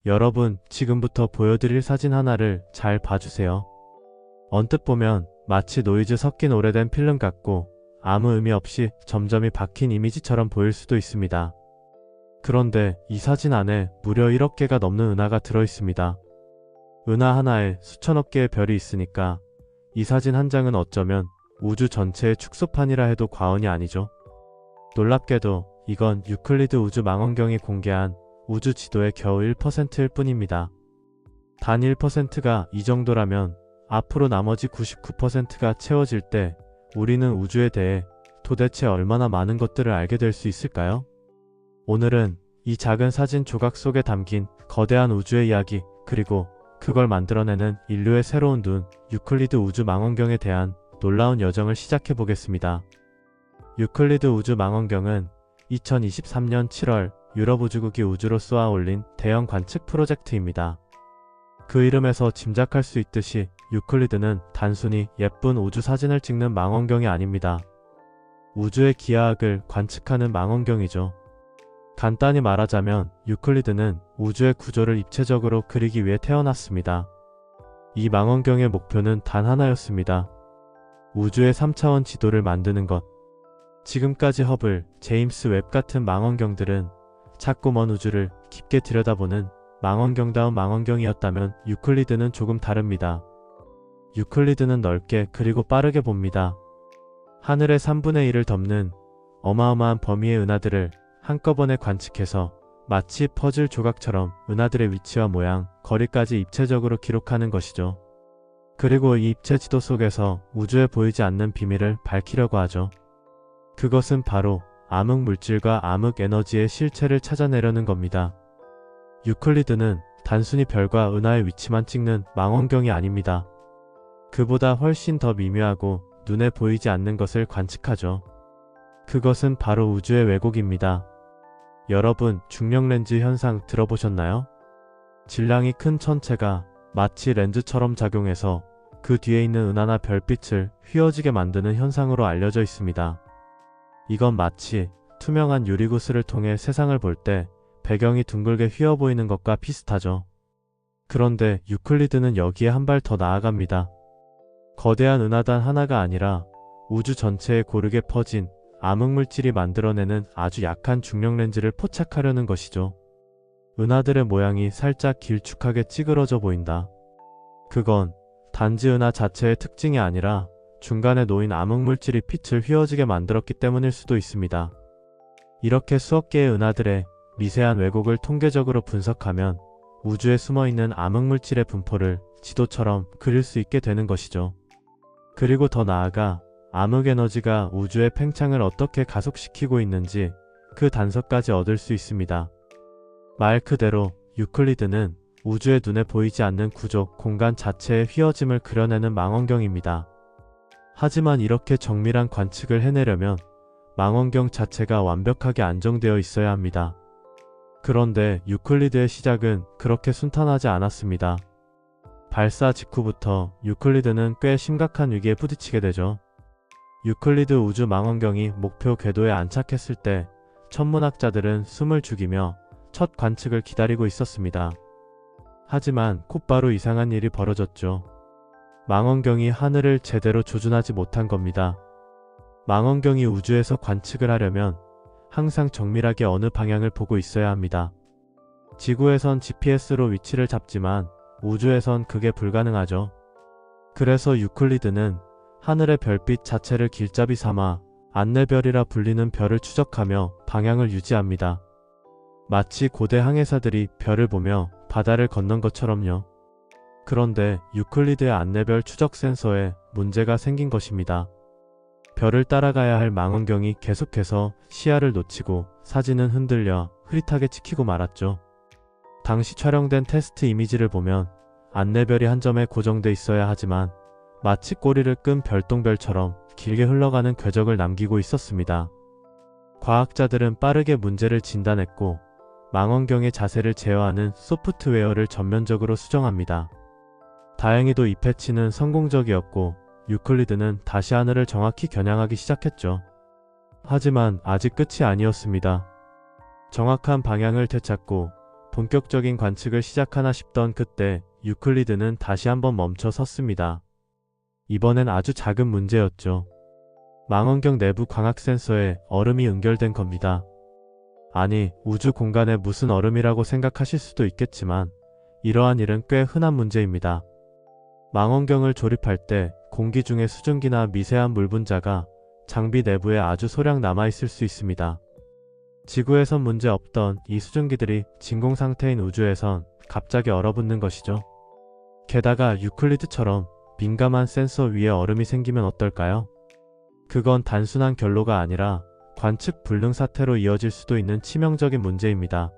여러분, 지금부터 보여드릴 사진 하나를 잘 봐주세요. 언뜻 보면 마치 노이즈 섞인 오래된 필름 같고 아무 의미 없이 점점이 박힌 이미지처럼 보일 수도 있습니다. 그런데 이 사진 안에 무려 1억 개가 넘는 은하가 들어있습니다. 은하 하나에 수천억 개의 별이 있으니까 이 사진 한 장은 어쩌면 우주 전체의 축소판이라 해도 과언이 아니죠. 놀랍게도 이건 유클리드 우주 망원경이 공개한 우주 지도의 겨우 1%일 뿐입니다. 단 1%가 이 정도라면 앞으로 나머지 99%가 채워질 때 우리는 우주에 대해 도대체 얼마나 많은 것들을 알게 될 수 있을까요? 오늘은 이 작은 사진 조각 속에 담긴 거대한 우주의 이야기, 그리고 그걸 만들어내는 인류의 새로운 눈, 유클리드 우주 망원경에 대한 놀라운 여정을 시작해 보겠습니다. 유클리드 우주 망원경은 2023년 7월 유럽 우주국이 우주로 쏘아 올린 대형 관측 프로젝트입니다. 그 이름에서 짐작할 수 있듯이 유클리드는 단순히 예쁜 우주 사진을 찍는 망원경이 아닙니다. 우주의 기하학을 관측하는 망원경이죠. 간단히 말하자면 유클리드는 우주의 구조를 입체적으로 그리기 위해 태어났습니다. 이 망원경의 목표는 단 하나였습니다. 우주의 3차원 지도를 만드는 것. 지금까지 허블, 제임스 웹 같은 망원경들은 작고 먼 우주를 깊게 들여다보는 망원경다운 망원경이었다면 유클리드는 조금 다릅니다. 유클리드는 넓게 그리고 빠르게 봅니다. 하늘의 3분의 1을 덮는 어마어마한 범위의 은하들을 한꺼번에 관측해서 마치 퍼즐 조각처럼 은하들의 위치와 모양, 거리까지 입체적으로 기록하는 것이죠. 그리고 이 입체 지도 속에서 우주에 보이지 않는 비밀을 밝히려고 하죠. 그것은 바로 암흑 물질과 암흑 에너지의 실체를 찾아내려는 겁니다. 유클리드는 단순히 별과 은하의 위치만 찍는 망원경이 아닙니다. 그보다 훨씬 더 미묘하고 눈에 보이지 않는 것을 관측하죠. 그것은 바로 우주의 왜곡입니다. 여러분, 중력렌즈 현상 들어보셨나요? 질량이 큰 천체가 마치 렌즈처럼 작용해서 그 뒤에 있는 은하나 별빛을 휘어지게 만드는 현상으로 알려져 있습니다. 이건 마치 투명한 유리구슬을 통해 세상을 볼 때 배경이 둥글게 휘어 보이는 것과 비슷하죠. 그런데 유클리드는 여기에 한 발 더 나아갑니다. 거대한 은하단 하나가 아니라 우주 전체에 고르게 퍼진 암흑물질이 만들어내는 아주 약한 중력렌즈를 포착하려는 것이죠. 은하들의 모양이 살짝 길쭉하게 찌그러져 보인다. 그건 단지 은하 자체의 특징이 아니라 중간에 놓인 암흑물질이 빛을 휘어지게 만들었기 때문일 수도 있습니다. 이렇게 수억 개의 은하들의 미세한 왜곡을 통계적으로 분석하면 우주에 숨어있는 암흑물질의 분포를 지도처럼 그릴 수 있게 되는 것이죠. 그리고 더 나아가 암흑에너지가 우주의 팽창을 어떻게 가속시키고 있는지 그 단서까지 얻을 수 있습니다. 말 그대로 유클리드는 우주의 눈에 보이지 않는 구조, 공간 자체의 휘어짐을 그려내는 망원경입니다. 하지만 이렇게 정밀한 관측을 해내려면 망원경 자체가 완벽하게 안정되어 있어야 합니다. 그런데 유클리드의 시작은 그렇게 순탄하지 않았습니다. 발사 직후부터 유클리드는 꽤 심각한 위기에 부딪히게 되죠. 유클리드 우주 망원경이 목표 궤도에 안착했을 때 천문학자들은 숨을 죽이며 첫 관측을 기다리고 있었습니다. 하지만 곧바로 이상한 일이 벌어졌죠. 망원경이 하늘을 제대로 조준하지 못한 겁니다. 망원경이 우주에서 관측을 하려면 항상 정밀하게 어느 방향을 보고 있어야 합니다. 지구에선 GPS로 위치를 잡지만 우주에선 그게 불가능하죠. 그래서 유클리드는 하늘의 별빛 자체를 길잡이 삼아 안내별이라 불리는 별을 추적하며 방향을 유지합니다. 마치 고대 항해사들이 별을 보며 바다를 건넌 것처럼요. 그런데 유클리드의 안내별 추적 센서에 문제가 생긴 것입니다. 별을 따라가야 할 망원경이 계속해서 시야를 놓치고 사진은 흔들려 흐릿하게 찍히고 말았죠. 당시 촬영된 테스트 이미지를 보면 안내별이 한 점에 고정돼 있어야 하지만 마치 꼬리를 끈 별똥별처럼 길게 흘러가는 궤적을 남기고 있었습니다. 과학자들은 빠르게 문제를 진단했고 망원경의 자세를 제어하는 소프트웨어를 전면적으로 수정합니다. 다행히도 이 패치는 성공적이었고 유클리드는 다시 하늘을 정확히 겨냥하기 시작했죠. 하지만 아직 끝이 아니었습니다. 정확한 방향을 되찾고 본격적인 관측을 시작하나 싶던 그때 유클리드는 다시 한번 멈춰 섰습니다. 이번엔 아주 작은 문제였죠. 망원경 내부 광학 센서에 얼음이 연결된 겁니다. 아니, 우주 공간에 무슨 얼음이라고 생각하실 수도 있겠지만 이러한 일은 꽤 흔한 문제입니다. 망원경을 조립할 때 공기 중에 수증기나 미세한 물 분자가 장비 내부에 아주 소량 남아있을 수 있습니다. 지구에선 문제 없던 이 수증기들이 진공 상태인 우주에선 갑자기 얼어붙는 것이죠. 게다가 유클리드처럼 민감한 센서 위에 얼음이 생기면 어떨까요? 그건 단순한 결로가 아니라 관측 불능 사태로 이어질 수도 있는 치명적인 문제입니다.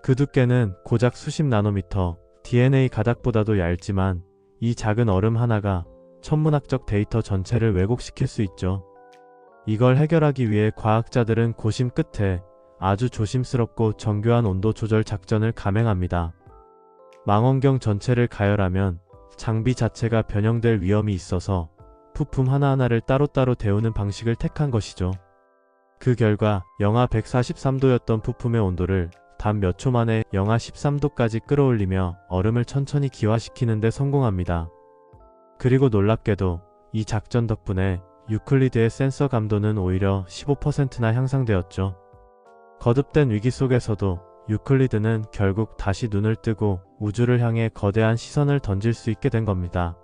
그 두께는 고작 수십 나노미터, DNA 가닥보다도 얇지만 이 작은 얼음 하나가 천문학적 데이터 전체를 왜곡시킬 수 있죠. 이걸 해결하기 위해 과학자들은 고심 끝에 아주 조심스럽고 정교한 온도 조절 작전을 감행합니다. 망원경 전체를 가열하면 장비 자체가 변형될 위험이 있어서 부품 하나하나를 따로따로 데우는 방식을 택한 것이죠. 그 결과 영하 143도였던 부품의 온도를 단 몇 초 만에 영하 13도까지 끌어올리며 얼음을 천천히 기화시키는 데 성공합니다. 그리고 놀랍게도 이 작전 덕분에 유클리드의 센서 감도는 오히려 15%나 향상되었죠. 거듭된 위기 속에서도 유클리드는 결국 다시 눈을 뜨고 우주를 향해 거대한 시선을 던질 수 있게 된 겁니다.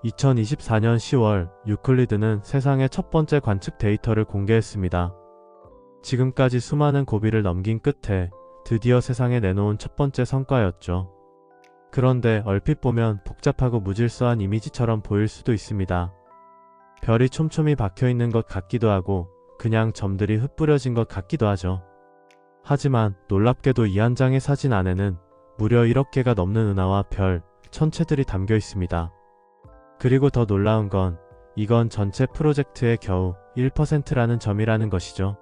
2024년 10월 유클리드는 세상의 첫 번째 관측 데이터를 공개했습니다. 지금까지 수많은 고비를 넘긴 끝에 드디어 세상에 내놓은 첫 번째 성과였죠. 그런데 얼핏 보면 복잡하고 무질서한 이미지처럼 보일 수도 있습니다. 별이 촘촘히 박혀있는 것 같기도 하고 그냥 점들이 흩뿌려진 것 같기도 하죠. 하지만 놀랍게도 이 한 장의 사진 안에는 무려 1억 개가 넘는 은하와 별, 천체들이 담겨 있습니다. 그리고 더 놀라운 건 이건 전체 프로젝트의 겨우 1%라는 점이라는 것이죠.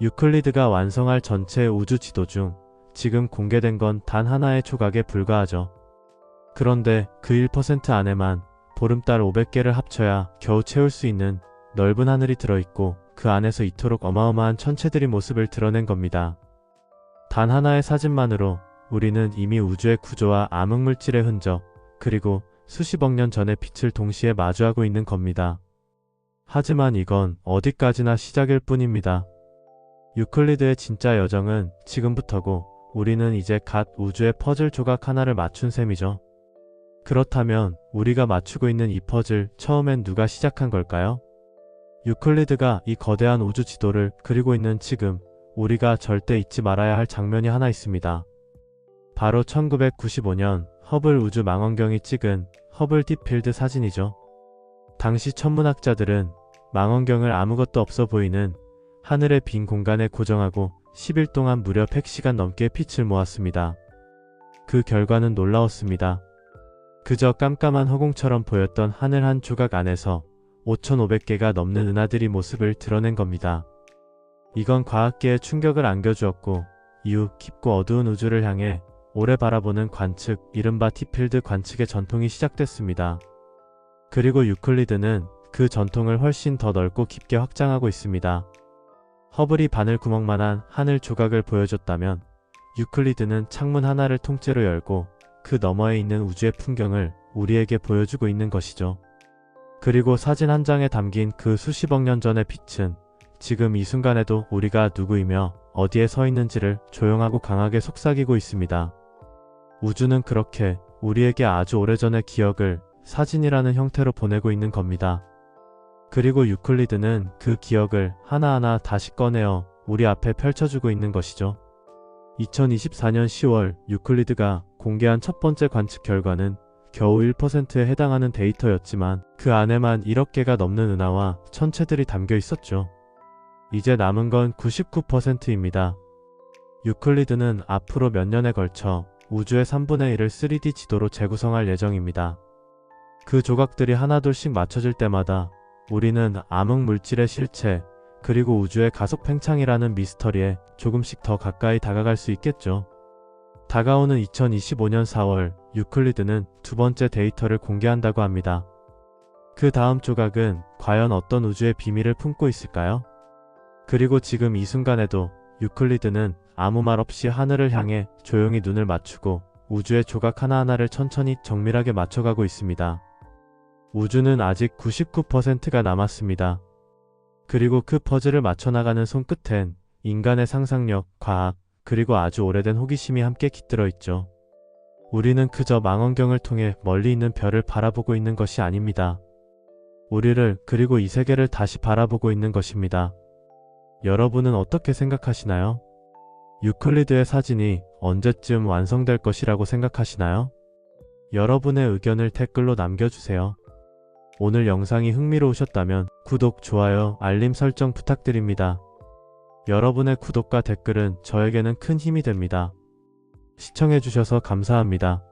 유클리드가 완성할 전체 우주 지도 중 지금 공개된 건 단 하나의 조각에 불과하죠. 그런데 그 1% 안에만 보름달 500개를 합쳐야 겨우 채울 수 있는 넓은 하늘이 들어있고 그 안에서 이토록 어마어마한 천체들이 모습을 드러낸 겁니다. 단 하나의 사진만으로 우리는 이미 우주의 구조와 암흑물질의 흔적, 그리고 수십억 년 전의 빛을 동시에 마주하고 있는 겁니다. 하지만 이건 어디까지나 시작일 뿐입니다. 유클리드의 진짜 여정은 지금부터고 우리는 이제 갓 우주의 퍼즐 조각 하나를 맞춘 셈이죠. 그렇다면 우리가 맞추고 있는 이 퍼즐 처음엔 누가 시작한 걸까요? 유클리드가 이 거대한 우주 지도를 그리고 있는 지금 우리가 절대 잊지 말아야 할 장면이 하나 있습니다. 바로 1995년 허블 우주 망원경이 찍은 허블 딥필드 사진이죠. 당시 천문학자들은 망원경을 아무것도 없어 보이는 하늘의 빈 공간에 고정하고 10일 동안 무려 100시간 넘게 빛을 모았습니다. 그 결과는 놀라웠습니다. 그저 깜깜한 허공처럼 보였던 하늘 한 조각 안에서 5,500개가 넘는 은하들이 모습을 드러낸 겁니다. 이건 과학계에 충격을 안겨주었고 이후 깊고 어두운 우주를 향해 오래 바라보는 관측, 이른바 딥필드 관측의 전통이 시작됐습니다. 그리고 유클리드는 그 전통을 훨씬 더 넓고 깊게 확장하고 있습니다. 허블이 바늘 구멍만한 하늘 조각을 보여줬다면 유클리드는 창문 하나를 통째로 열고 그 너머에 있는 우주의 풍경을 우리에게 보여주고 있는 것이죠. 그리고 사진 한 장에 담긴 그 수십억 년 전의 빛은 지금 이 순간에도 우리가 누구이며 어디에 서 있는지를 조용하고 강하게 속삭이고 있습니다. 우주는 그렇게 우리에게 아주 오래전의 기억을 사진이라는 형태로 보내고 있는 겁니다. 그리고 유클리드는 그 기억을 하나하나 다시 꺼내어 우리 앞에 펼쳐주고 있는 것이죠. 2024년 10월 유클리드가 공개한 첫 번째 관측 결과는 겨우 1%에 해당하는 데이터였지만 그 안에만 1억 개가 넘는 은하와 천체들이 담겨 있었죠. 이제 남은 건 99%입니다. 유클리드는 앞으로 몇 년에 걸쳐 우주의 3분의 1을 3D 지도로 재구성할 예정입니다. 그 조각들이 하나둘씩 맞춰질 때마다 우리는 암흑 물질의 실체, 그리고 우주의 가속 팽창이라는 미스터리에 조금씩 더 가까이 다가갈 수 있겠죠. 다가오는 2025년 4월 유클리드는 두 번째 데이터를 공개한다고 합니다. 그 다음 조각은 과연 어떤 우주의 비밀을 품고 있을까요? 그리고 지금 이 순간에도 유클리드는 아무 말 없이 하늘을 향해 조용히 눈을 맞추고 우주의 조각 하나하나를 천천히 정밀하게 맞춰가고 있습니다. 우주는 아직 99%가 남았습니다. 그리고 그 퍼즐을 맞춰나가는 손끝엔 인간의 상상력, 과학, 그리고 아주 오래된 호기심이 함께 깃들어 있죠. 우리는 그저 망원경을 통해 멀리 있는 별을 바라보고 있는 것이 아닙니다. 우리를 그리고 이 세계를 다시 바라보고 있는 것입니다. 여러분은 어떻게 생각하시나요? 유클리드의 사진이 언제쯤 완성될 것이라고 생각하시나요? 여러분의 의견을 댓글로 남겨주세요. 오늘 영상이 흥미로우셨다면 구독, 좋아요, 알림 설정 부탁드립니다. 여러분의 구독과 댓글은 저에게는 큰 힘이 됩니다. 시청해주셔서 감사합니다.